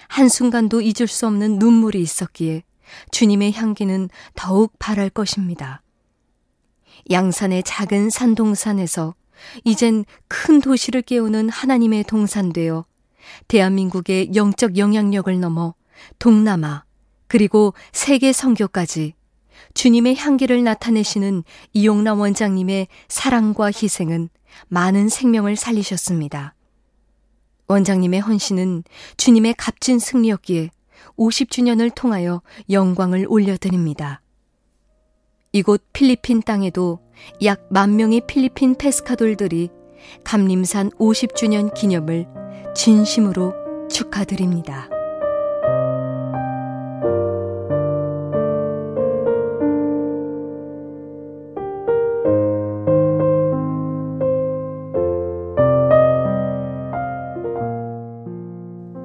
한순간도 잊을 수 없는 눈물이 있었기에 주님의 향기는 더욱 바랄 것입니다. 양산의 작은 산동산에서 이젠 큰 도시를 깨우는 하나님의 동산되어 대한민국의 영적 영향력을 넘어 동남아 그리고 세계 선교까지 주님의 향기를 나타내시는 이용란 원장님의 사랑과 희생은 많은 생명을 살리셨습니다. 원장님의 헌신은 주님의 값진 승리였기에 50주년을 통하여 영광을 올려드립니다. 이곳 필리핀 땅에도 약 10,000명의 필리핀 페스카돌들이 감림산 50주년 기념을 진심으로 축하드립니다.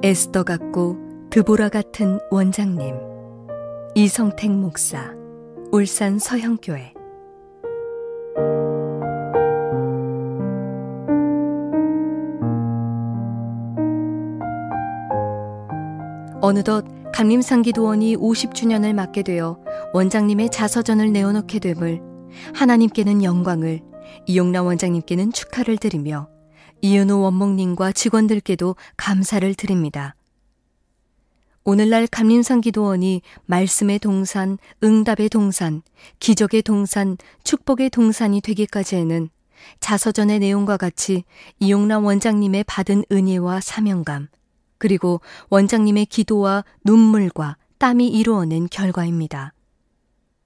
에스더 같고 드보라 같은 원장님, 이성택 목사, 울산 서형교회. 어느덧 감림산 기도원이 50주년을 맞게 되어 원장님의 자서전을 내어놓게 됨을 하나님께는 영광을, 이용라 원장님께는 축하를 드리며 이은호 원목님과 직원들께도 감사를 드립니다. 오늘날 감림산 기도원이 말씀의 동산, 응답의 동산, 기적의 동산, 축복의 동산이 되기까지에는 자서전의 내용과 같이 이용라 원장님의 받은 은혜와 사명감, 그리고 원장님의 기도와 눈물과 땀이 이루어낸 결과입니다.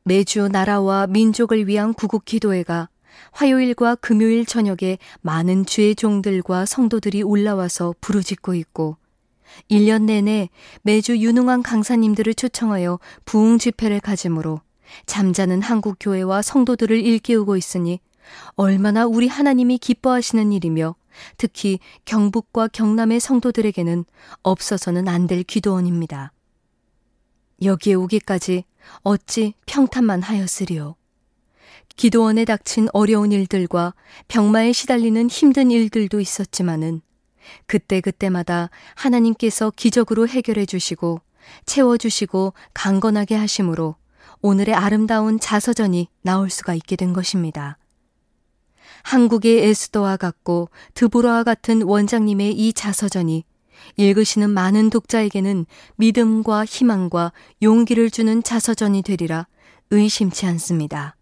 매주 나라와 민족을 위한 구국 기도회가 화요일과 금요일 저녁에 많은 주의 종들과 성도들이 올라와서 부르짖고 있고 1년 내내 매주 유능한 강사님들을 초청하여 부흥 집회를 가짐으로 잠자는 한국 교회와 성도들을 일깨우고 있으니 얼마나 우리 하나님이 기뻐하시는 일이며 특히 경북과 경남의 성도들에게는 없어서는 안 될 기도원입니다. 여기에 오기까지 어찌 평탄만 하였으리요. 기도원에 닥친 어려운 일들과 병마에 시달리는 힘든 일들도 있었지만은 그때그때마다 하나님께서 기적으로 해결해 주시고 채워주시고 강건하게 하심으로 오늘의 아름다운 자서전이 나올 수가 있게 된 것입니다. 한국의 에스더와 같고 드보라와 같은 원장님의 이 자서전이 읽으시는 많은 독자에게는 믿음과 희망과 용기를 주는 자서전이 되리라 의심치 않습니다.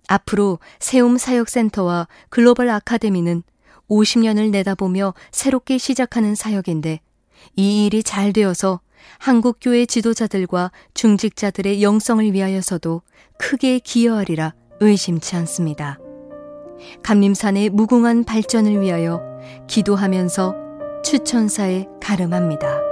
앞으로 세움 사역센터와 글로벌 아카데미는 50년을 내다보며 새롭게 시작하는 사역인데 이 일이 잘 되어서 한국교회 지도자들과 중직자들의 영성을 위하여서도 크게 기여하리라 의심치 않습니다. 감림산의 무궁한 발전을 위하여 기도하면서 추천사에 가름합니다.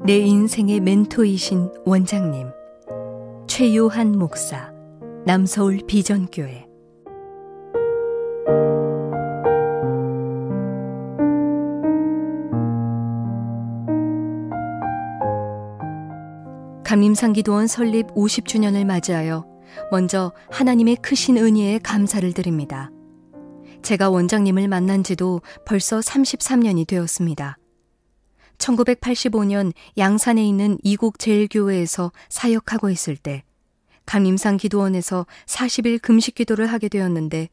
내 인생의 멘토이신 원장님, 최요한 목사, 남서울 비전교회. 감림산 기도원 설립 50주년을 맞이하여 먼저 하나님의 크신 은혜에 감사를 드립니다. 제가 원장님을 만난 지도 벌써 33년이 되었습니다. 1985년 양산에 있는 이곡제일교회에서 사역하고 있을 때 감림산 기도원에서 40일 금식 기도를 하게 되었는데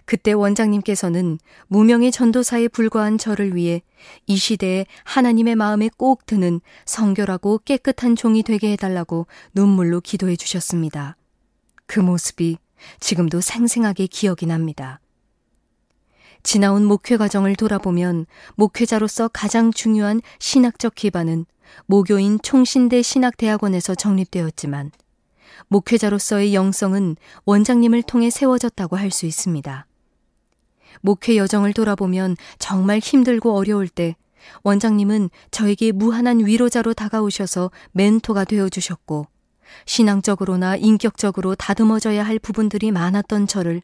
그때 원장님께서는 무명의 전도사에 불과한 저를 위해 이 시대에 하나님의 마음에 꼭 드는 성결하고 깨끗한 종이 되게 해달라고 눈물로 기도해 주셨습니다. 그 모습이 지금도 생생하게 기억이 납니다. 지나온 목회 과정을 돌아보면 목회자로서 가장 중요한 신학적 기반은 모교인 총신대 신학대학원에서 정립되었지만 목회자로서의 영성은 원장님을 통해 세워졌다고 할 수 있습니다. 목회 여정을 돌아보면 정말 힘들고 어려울 때 원장님은 저에게 무한한 위로자로 다가오셔서 멘토가 되어주셨고 신앙적으로나 인격적으로 다듬어져야 할 부분들이 많았던 저를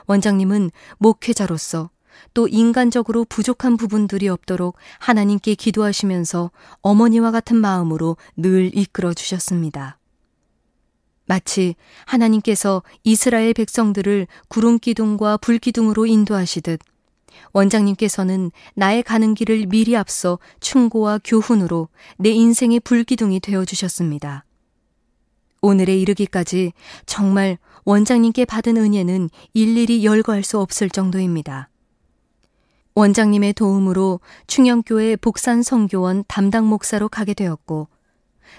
원장님은 목회자로서 또 인간적으로 부족한 부분들이 없도록 하나님께 기도하시면서 어머니와 같은 마음으로 늘 이끌어 주셨습니다. 마치 하나님께서 이스라엘 백성들을 구름기둥과 불기둥으로 인도하시듯 원장님께서는 나의 가는 길을 미리 앞서 충고와 교훈으로 내 인생의 불기둥이 되어주셨습니다. 오늘에 이르기까지 정말 원장님께 받은 은혜는 일일이 열거할 수 없을 정도입니다. 원장님의 도움으로 충영교회 복산선교원 담당 목사로 가게 되었고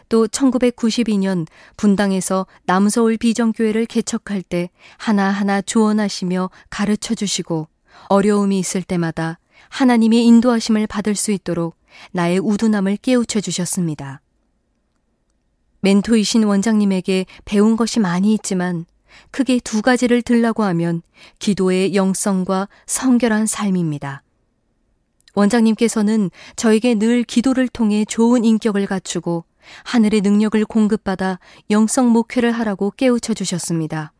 또 1992년 분당에서 남서울 비전교회를 개척할 때 하나하나 조언하시며 가르쳐 주시고 어려움이 있을 때마다 하나님의 인도하심을 받을 수 있도록 나의 우둔함을 깨우쳐 주셨습니다. 멘토이신 원장님에게 배운 것이 많이 있지만 크게 두 가지를 들라고 하면 기도의 영성과 성결한 삶입니다. 원장님께서는 저에게 늘 기도를 통해 좋은 인격을 갖추고 하늘의 능력을 공급받아 영성 목회를 하라고 깨우쳐 주셨습니다.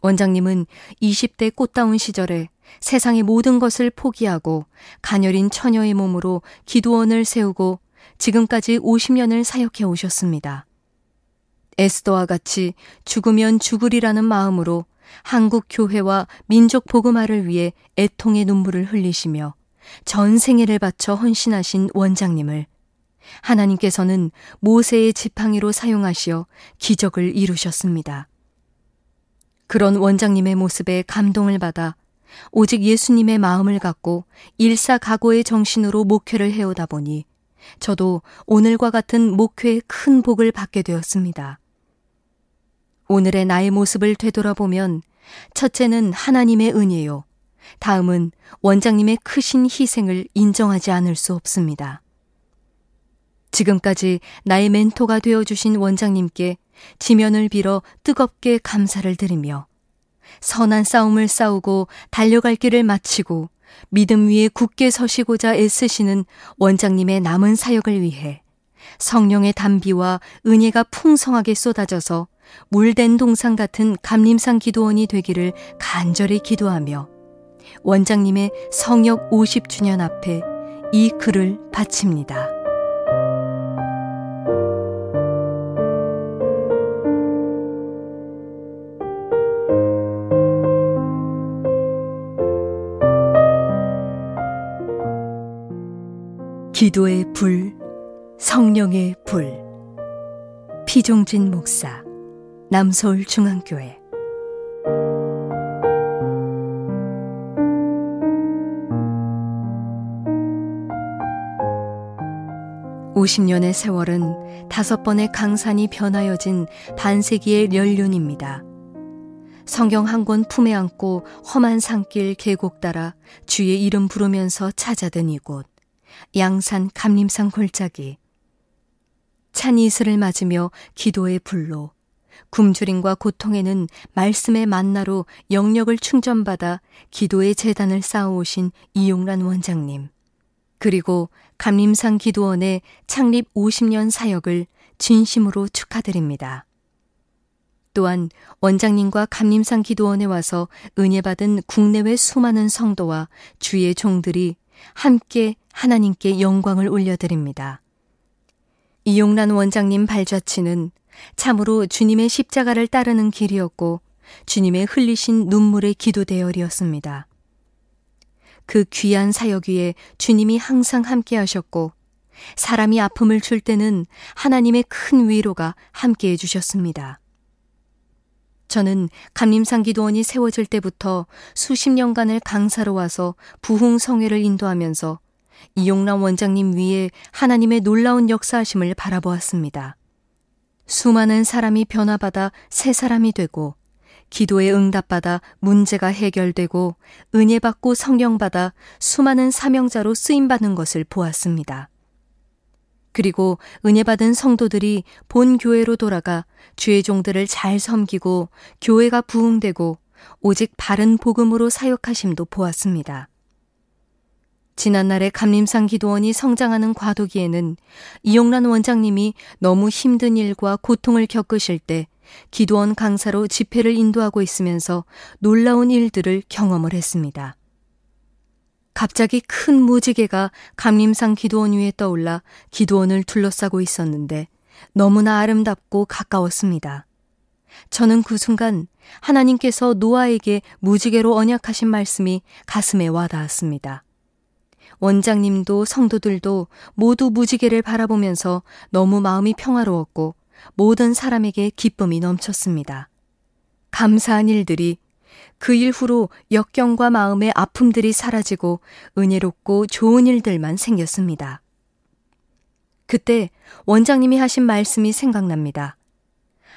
원장님은 20대 꽃다운 시절에 세상의 모든 것을 포기하고 가녀린 처녀의 몸으로 기도원을 세우고 지금까지 50년을 사역해 오셨습니다. 에스더와 같이 죽으면 죽으리라는 마음으로 한국 교회와 민족 복음화를 위해 애통의 눈물을 흘리시며 전 생애를 바쳐 헌신하신 원장님을 하나님께서는 모세의 지팡이로 사용하시어 기적을 이루셨습니다. 그런 원장님의 모습에 감동을 받아 오직 예수님의 마음을 갖고 일사각오의 정신으로 목회를 해오다 보니 저도 오늘과 같은 목회의 큰 복을 받게 되었습니다. 오늘의 나의 모습을 되돌아보면 첫째는 하나님의 은혜요. 다음은 원장님의 크신 희생을 인정하지 않을 수 없습니다. 지금까지 나의 멘토가 되어주신 원장님께 지면을 빌어 뜨겁게 감사를 드리며 선한 싸움을 싸우고 달려갈 길을 마치고 믿음 위에 굳게 서시고자 애쓰시는 원장님의 남은 사역을 위해 성령의 담비와 은혜가 풍성하게 쏟아져서 물된 동상 같은 감림산 기도원이 되기를 간절히 기도하며 원장님의 성역 50주년 앞에 이 글을 바칩니다. 기도의 불, 성령의 불. 피종진 목사, 남서울 중앙교회. (50년의) 세월은 5번의 강산이 변하여진 반세기의 연륜입니다. 성경 한 권 품에 안고 험한 산길 계곡 따라 주의 이름 부르면서 찾아든 이곳, 양산 감림산 골짜기. 찬 이슬을 맞으며 기도의 불로, 굶주림과 고통에는 말씀의 만나로 영력을 충전받아 기도의 재단을 쌓아오신 이용란 원장님, 그리고 감림산 기도원의 창립 50년 사역을 진심으로 축하드립니다. 또한 원장님과 감림산 기도원에 와서 은혜 받은 국내외 수많은 성도와 주의 종들이 함께 하나님께 영광을 올려드립니다. 이용란 원장님 발자취는 참으로 주님의 십자가를 따르는 길이었고 주님의 흘리신 눈물의 기도 대열이었습니다. 그 귀한 사역 위에 주님이 항상 함께 하셨고 사람이 아픔을 줄 때는 하나님의 큰 위로가 함께 해주셨습니다. 저는 감림산 기도원이 세워질 때부터 수십 년간을 강사로 와서 부흥성회를 인도하면서 이용란 원장님 위에 하나님의 놀라운 역사하심을 바라보았습니다. 수많은 사람이 변화받아 새 사람이 되고 기도에 응답받아 문제가 해결되고 은혜받고 성령받아 수많은 사명자로 쓰임받는 것을 보았습니다. 그리고 은혜받은 성도들이 본 교회로 돌아가 주의 종들을 잘 섬기고 교회가 부흥되고 오직 바른 복음으로 사역하심도 보았습니다. 지난날의 감림산 기도원이 성장하는 과도기에는 이용란 원장님이 너무 힘든 일과 고통을 겪으실 때 기도원 강사로 집회를 인도하고 있으면서 놀라운 일들을 경험을 했습니다. 갑자기 큰 무지개가 감림산 기도원 위에 떠올라 기도원을 둘러싸고 있었는데 너무나 아름답고 가까웠습니다. 저는 그 순간 하나님께서 노아에게 무지개로 언약하신 말씀이 가슴에 와닿았습니다. 원장님도 성도들도 모두 무지개를 바라보면서 너무 마음이 평화로웠고 모든 사람에게 기쁨이 넘쳤습니다. 감사한 일들이 그 이후로 역경과 마음의 아픔들이 사라지고 은혜롭고 좋은 일들만 생겼습니다. 그때 원장님이 하신 말씀이 생각납니다.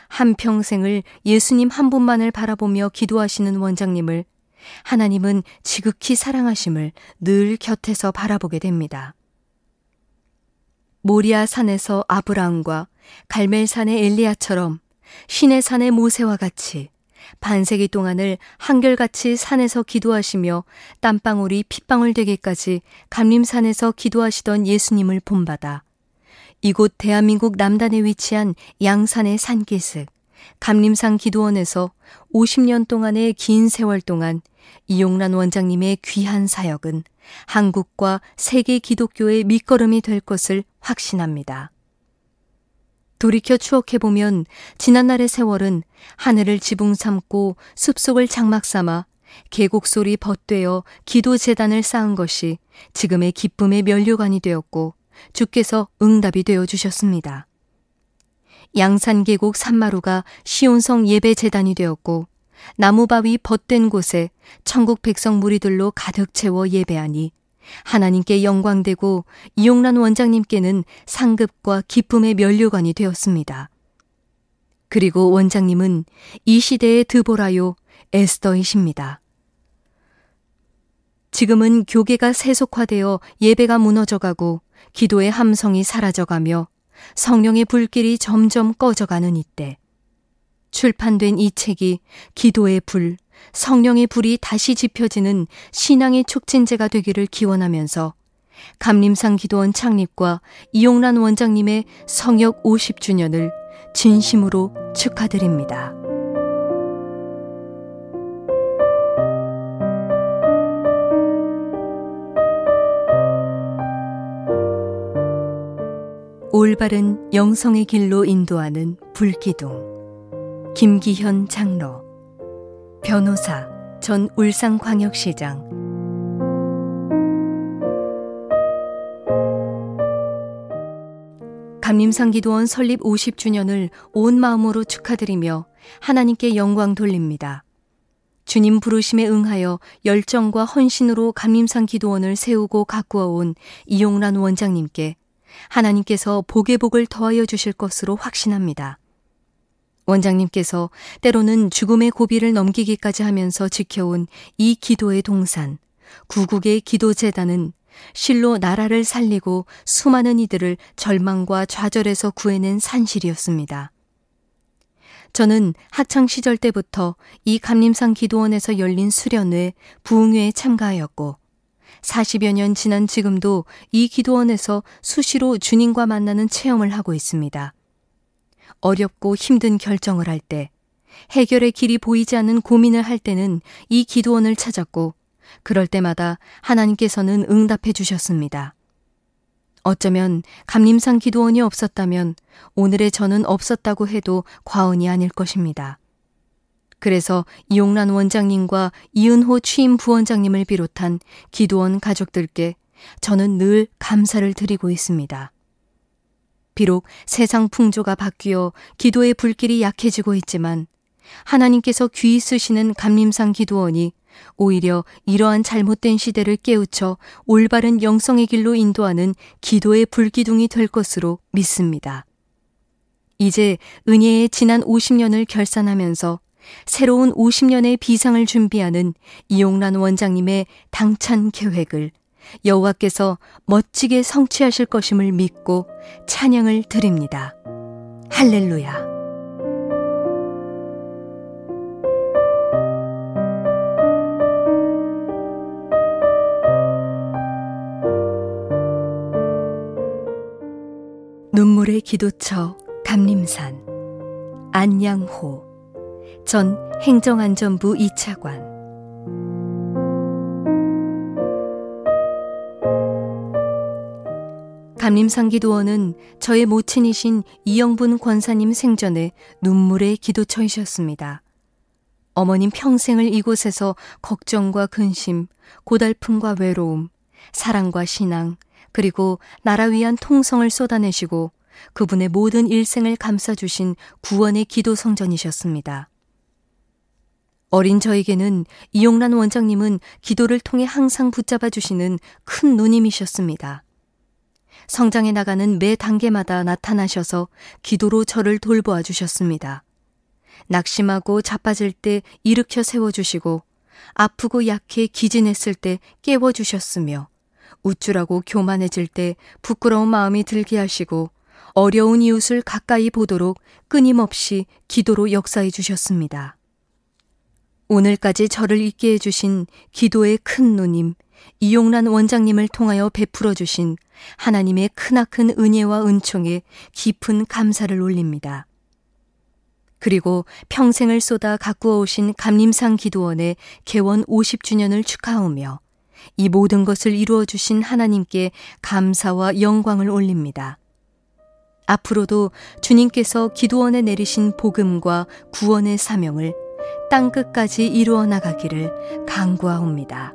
한평생을 예수님 한 분만을 바라보며 기도하시는 원장님을 하나님은 지극히 사랑하심을 늘 곁에서 바라보게 됩니다. 모리아 산에서 아브라함과 갈멜산의 엘리야처럼 시내산의 모세와 같이 반세기 동안을 한결같이 산에서 기도하시며 땀방울이 핏방울 되기까지 감림산에서 기도하시던 예수님을 본받아 이곳 대한민국 남단에 위치한 양산의 산기슭 감림산 기도원에서 50년 동안의 긴 세월 동안 이용란 원장님의 귀한 사역은 한국과 세계 기독교의 밑거름이 될 것을 확신합니다. 돌이켜 추억해보면 지난날의 세월은 하늘을 지붕 삼고 숲속을 장막 삼아 계곡소리 벗되어 기도재단을 쌓은 것이 지금의 기쁨의 면류관이 되었고 주께서 응답이 되어주셨습니다. 양산계곡 산마루가 시온성 예배재단이 되었고 나무바위 벗된 곳에 천국 백성 무리들로 가득 채워 예배하니 하나님께 영광되고 이용란 원장님께는 상급과 기쁨의 면류관이 되었습니다. 그리고 원장님은 이 시대의 드보라요 에스더이십니다. 지금은 교계가 세속화되어 예배가 무너져가고 기도의 함성이 사라져가며 성령의 불길이 점점 꺼져가는 이때 출판된 이 책이 기도의 불, 성령의 불이 다시 지펴지는 신앙의 촉진제가 되기를 기원하면서 감림산 기도원 창립과 이용란 원장님의 성역 50주년을 진심으로 축하드립니다. 올바른 영성의 길로 인도하는 불기둥 김기현 장로 변호사 전 울산광역시장 감림산 기도원 설립 50주년을 온 마음으로 축하드리며 하나님께 영광 돌립니다. 주님 부르심에 응하여 열정과 헌신으로 감림산 기도원을 세우고 가꾸어 온 이용란 원장님께 하나님께서 복의 복을 더하여 주실 것으로 확신합니다. 원장님께서 때로는 죽음의 고비를 넘기기까지 하면서 지켜온 이 기도의 동산, 구국의 기도재단은 실로 나라를 살리고 수많은 이들을 절망과 좌절에서 구해낸 산실이었습니다. 저는 학창시절 때부터 이 감림산 기도원에서 열린 수련회, 부흥회에 참가하였고 40여 년 지난 지금도 이 기도원에서 수시로 주님과 만나는 체험을 하고 있습니다. 어렵고 힘든 결정을 할 때, 해결의 길이 보이지 않는 고민을 할 때는 이 기도원을 찾았고 그럴 때마다 하나님께서는 응답해 주셨습니다. 어쩌면 감림산 기도원이 없었다면 오늘의 저는 없었다고 해도 과언이 아닐 것입니다. 그래서 이용란 원장님과 이은호 취임 부원장님을 비롯한 기도원 가족들께 저는 늘 감사를 드리고 있습니다. 비록 세상 풍조가 바뀌어 기도의 불길이 약해지고 있지만 하나님께서 귀히 쓰시는 감림산 기도원이 오히려 이러한 잘못된 시대를 깨우쳐 올바른 영성의 길로 인도하는 기도의 불기둥이 될 것으로 믿습니다. 이제 은혜의 지난 50년을 결산하면서 새로운 50년의 비상을 준비하는 이용란 원장님의 당찬 계획을 여호와께서 멋지게 성취하실 것임을 믿고 찬양을 드립니다. 할렐루야. 눈물의 기도처 감림산 안양호 전 행정안전부 2차관 감림산 기도원은 저의 모친이신 이영분 권사님 생전에 눈물의 기도처이셨습니다. 어머님 평생을 이곳에서 걱정과 근심, 고달픔과 외로움, 사랑과 신앙, 그리고 나라 위한 통성을 쏟아내시고 그분의 모든 일생을 감싸주신 구원의 기도 성전이셨습니다. 어린 저에게는 이용란 원장님은 기도를 통해 항상 붙잡아 주시는 큰 누님이셨습니다. 성장해 나가는 매 단계마다 나타나셔서 기도로 저를 돌보아 주셨습니다. 낙심하고 자빠질 때 일으켜 세워주시고 아프고 약해 기진했을 때 깨워주셨으며 우쭐하고 교만해질 때 부끄러운 마음이 들게 하시고 어려운 이웃을 가까이 보도록 끊임없이 기도로 역사해 주셨습니다. 오늘까지 저를 있게 해주신 기도의 큰 누님 이용란 원장님을 통하여 베풀어 주신 하나님의 크나큰 은혜와 은총에 깊은 감사를 올립니다. 그리고 평생을 쏟아 가꾸어 오신 감림산 기도원의 개원 50주년을 축하하며 이 모든 것을 이루어 주신 하나님께 감사와 영광을 올립니다. 앞으로도 주님께서 기도원에 내리신 복음과 구원의 사명을 땅끝까지 이루어 나가기를 간구하옵니다.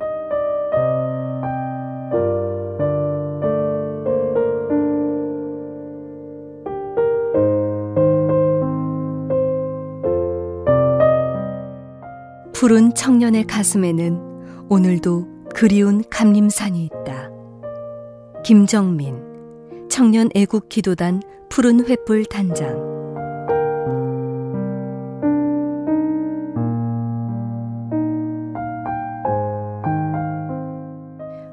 푸른 청년의 가슴에는 오늘도 그리운 감림산이 있다. 김정민, 청년 애국기도단 푸른 횃불 단장.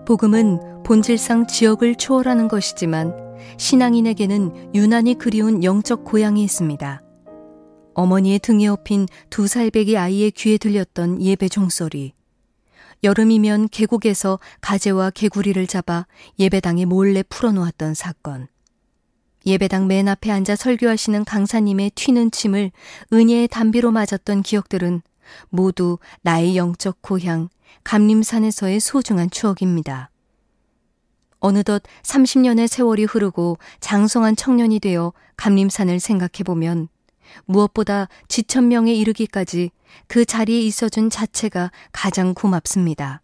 복음은 본질상 지역을 초월하는 것이지만 신앙인에게는 유난히 그리운 영적 고향이 있습니다. 어머니의 등에 업힌 2살배기 아이의 귀에 들렸던 예배 종소리. 여름이면 계곡에서 가재와 개구리를 잡아 예배당에 몰래 풀어놓았던 사건. 예배당 맨 앞에 앉아 설교하시는 강사님의 튀는 침을 은혜의 담비로 맞았던 기억들은 모두 나의 영적 고향 감림산에서의 소중한 추억입니다. 어느덧 30년의 세월이 흐르고 장성한 청년이 되어 감림산을 생각해보면 무엇보다 지천명에 이르기까지 그 자리에 있어준 자체가 가장 고맙습니다.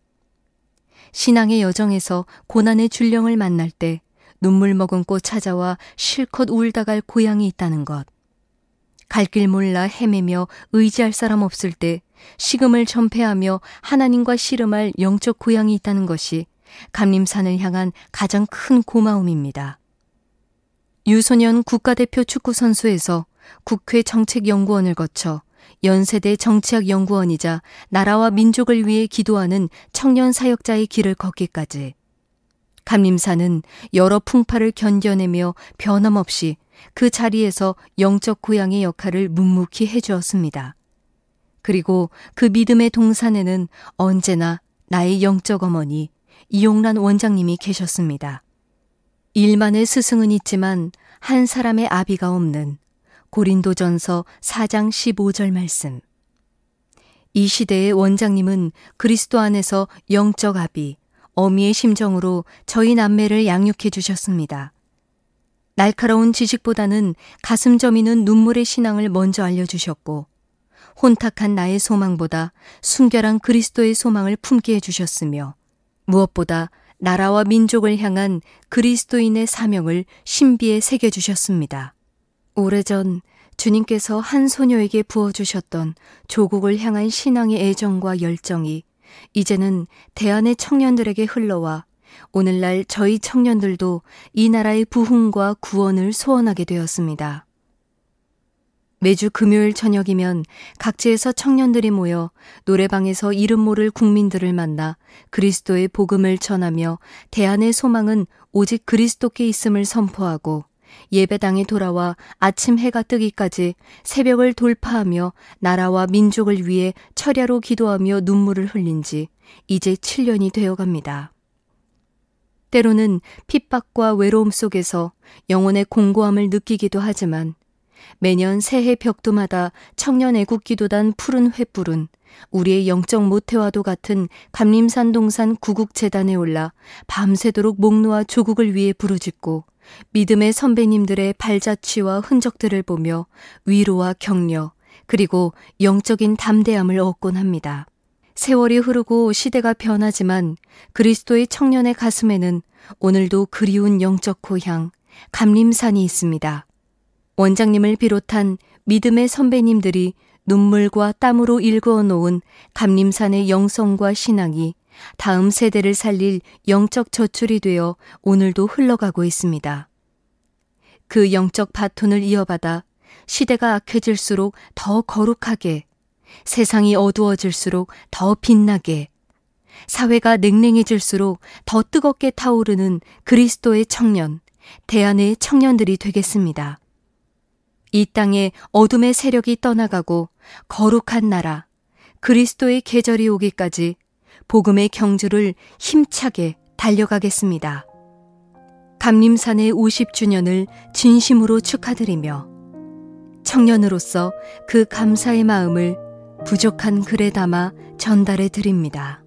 신앙의 여정에서 고난의 줄령을 만날 때 눈물 머금고 찾아와 실컷 울다 갈 고향이 있다는 것. 갈 길 몰라 헤매며 의지할 사람 없을 때 식음을 전폐하며 하나님과 씨름할 영적 고향이 있다는 것이 감림산을 향한 가장 큰 고마움입니다. 유소년 국가대표 축구선수에서 국회 정책연구원을 거쳐 연세대 정치학연구원이자 나라와 민족을 위해 기도하는 청년 사역자의 길을 걷기까지 감림산은 여러 풍파를 견뎌내며 변함없이 그 자리에서 영적 고향의 역할을 묵묵히 해주었습니다. 그리고 그 믿음의 동산에는 언제나 나의 영적 어머니 이용란 원장님이 계셨습니다. 일만의 스승은 있지만 한 사람의 아비가 없는 고린도전서 4장 15절 말씀. 이 시대의 원장님은 그리스도 안에서 영적 아비, 어미의 심정으로 저희 남매를 양육해 주셨습니다. 날카로운 지식보다는 가슴 저미는 눈물의 신앙을 먼저 알려주셨고 혼탁한 나의 소망보다 순결한 그리스도의 소망을 품게 해주셨으며 무엇보다 나라와 민족을 향한 그리스도인의 사명을 신비에 새겨주셨습니다. 오래전 주님께서 한 소녀에게 부어주셨던 조국을 향한 신앙의 애정과 열정이 이제는 대한의 청년들에게 흘러와 오늘날 저희 청년들도 이 나라의 부흥과 구원을 소원하게 되었습니다. 매주 금요일 저녁이면 각지에서 청년들이 모여 노래방에서 이름 모를 국민들을 만나 그리스도의 복음을 전하며 대한의 소망은 오직 그리스도께 있음을 선포하고 예배당에 돌아와 아침 해가 뜨기까지 새벽을 돌파하며 나라와 민족을 위해 철야로 기도하며 눈물을 흘린 지 이제 7년이 되어갑니다. 때로는 핍박과 외로움 속에서 영혼의 공고함을 느끼기도 하지만 매년 새해 벽두마다 청년 애국기도단 푸른 횃불은 우리의 영적 모태와도 같은 감림산 동산 구국재단에 올라 밤새도록 목 놓아 조국을 위해 부르짖고 믿음의 선배님들의 발자취와 흔적들을 보며 위로와 격려 그리고 영적인 담대함을 얻곤 합니다. 세월이 흐르고 시대가 변하지만 그리스도의 청년의 가슴에는 오늘도 그리운 영적 고향 감림산이 있습니다. 원장님을 비롯한 믿음의 선배님들이 눈물과 땀으로 일구어 놓은 감림산의 영성과 신앙이 다음 세대를 살릴 영적 젖줄이 되어 오늘도 흘러가고 있습니다. 그 영적 바톤을 이어받아 시대가 악해질수록 더 거룩하게, 세상이 어두워질수록 더 빛나게, 사회가 냉랭해질수록 더 뜨겁게 타오르는 그리스도의 청년, 대안의 청년들이 되겠습니다. 이 땅에 어둠의 세력이 떠나가고 거룩한 나라, 그리스도의 계절이 오기까지 복음의 경주를 힘차게 달려가겠습니다. 감림산의 50주년을 진심으로 축하드리며 청년으로서 그 감사의 마음을 부족한 글에 담아 전달해 드립니다.